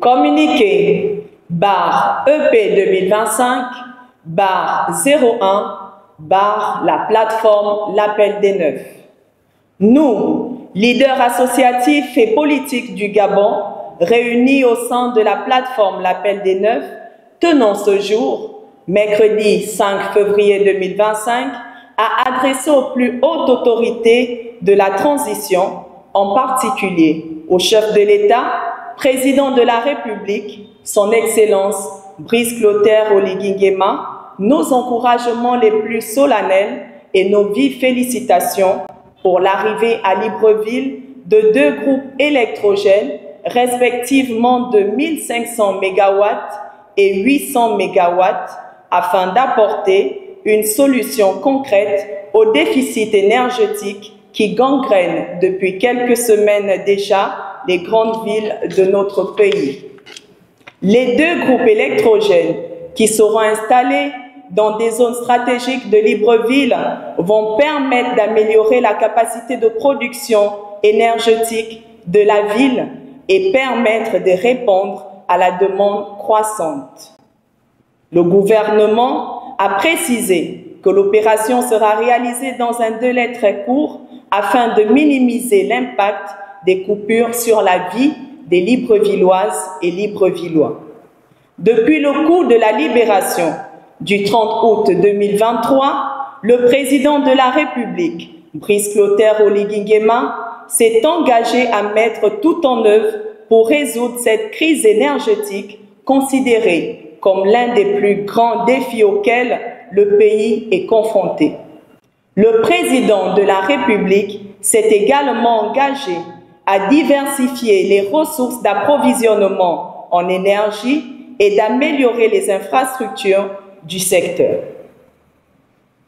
Communiqué /EP 2025/01 la plateforme L'Appel des Neuf. Nous, leaders associatifs et politiques du Gabon, réunis au sein de la plateforme L'Appel des Neuf, tenons ce jour, mercredi 5 février 2025, à adresser aux plus hautes autorités de la transition, en particulier au chef de l'État, président de la République, son Excellence Brice Clotaire Oligui Nguema, nos encouragements les plus solennels et nos vives félicitations pour l'arrivée à Libreville de deux groupes électrogènes, respectivement de 1500 MW et 800 MW, afin d'apporter une solution concrète au déficit énergétique qui gangrène depuis quelques semaines déjà les grandes villes de notre pays. Les deux groupes électrogènes qui seront installés dans des zones stratégiques de Libreville vont permettre d'améliorer la capacité de production énergétique de la ville et permettre de répondre à la demande croissante. Le gouvernement a précisé que l'opération sera réalisée dans un délai très court afin de minimiser l'impact des coupures sur la vie des Librevilloises et Librevillois. Depuis le coup de la libération du 30 août 2023, le président de la République, Brice Clotaire Oligui Nguema, s'est engagé à mettre tout en œuvre pour résoudre cette crise énergétique considérée comme l'un des plus grands défis auxquels le pays est confronté. Le président de la République s'est également engagé à diversifier les ressources d'approvisionnement en énergie et d'améliorer les infrastructures du secteur.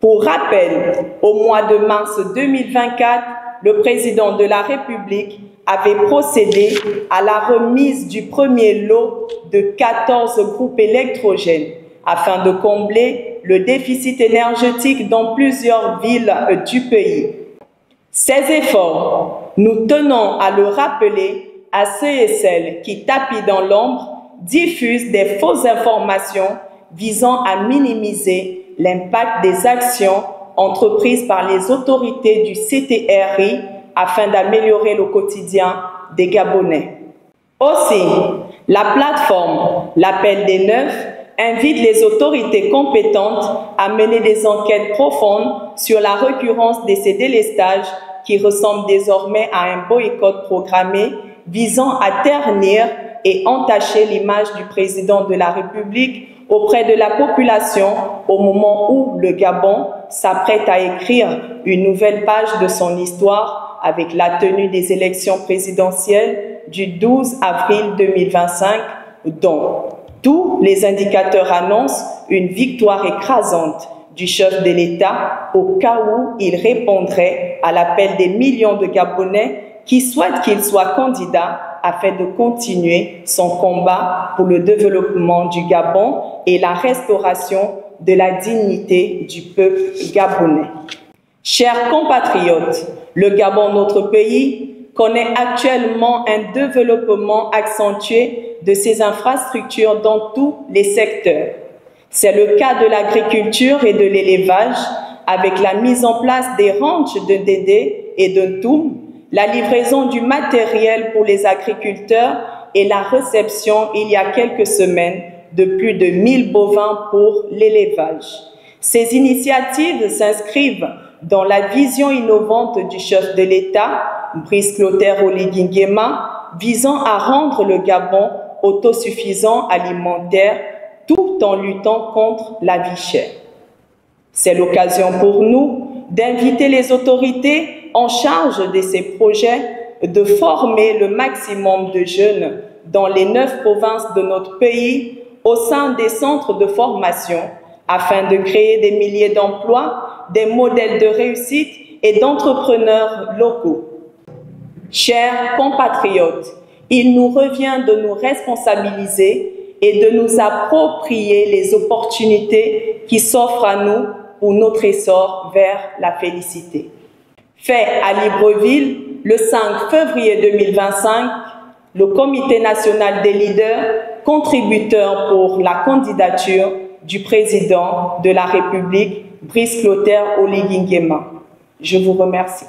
Pour rappel, au mois de mars 2024, le président de la République avait procédé à la remise du premier lot de 14 groupes électrogènes afin de combler le déficit énergétique dans plusieurs villes du pays. Ces efforts, nous tenons à le rappeler à ceux et celles qui, tapis dans l'ombre, diffusent des fausses informations visant à minimiser l'impact des actions entreprises par les autorités du CTRI afin d'améliorer le quotidien des Gabonais. Aussi, la plateforme L'Appel des Neuf invite les autorités compétentes à mener des enquêtes profondes sur la récurrence de ces délestages qui ressemblent désormais à un boycott programmé visant à ternir et entacher l'image du président de la République auprès de la population au moment où le Gabon s'apprête à écrire une nouvelle page de son histoire avec la tenue des élections présidentielles du 12 avril 2025, dont tous les indicateurs annoncent une victoire écrasante du chef de l'État au cas où il répondrait à l'appel des millions de Gabonais qui souhaitent qu'il soit candidat afin de continuer son combat pour le développement du Gabon et la restauration de la dignité du peuple gabonais. Chers compatriotes, le Gabon, notre pays, connaît actuellement un développement accentué de ses infrastructures dans tous les secteurs. C'est le cas de l'agriculture et de l'élevage, avec la mise en place des ranchs de Dédé et de Toum, la livraison du matériel pour les agriculteurs et la réception il y a quelques semaines de plus de 1000 bovins pour l'élevage. Ces initiatives s'inscrivent dans la vision innovante du chef de l'État, Brice Clotaire Oligui Nguema, visant à rendre le Gabon autosuffisant alimentaire tout en luttant contre la vie chère. C'est l'occasion pour nous d'inviter les autorités en charge de ces projets de former le maximum de jeunes dans les 9 provinces de notre pays au sein des centres de formation afin de créer des milliers d'emplois, des modèles de réussite et d'entrepreneurs locaux. Chers compatriotes, il nous revient de nous responsabiliser et de nous approprier les opportunités qui s'offrent à nous pour notre essor vers la félicité. Fait à Libreville, le 5 février 2025, le Comité national des leaders contributeurs pour la candidature du président de la République, Brice Clotaire Oligui Nguema. Je vous remercie.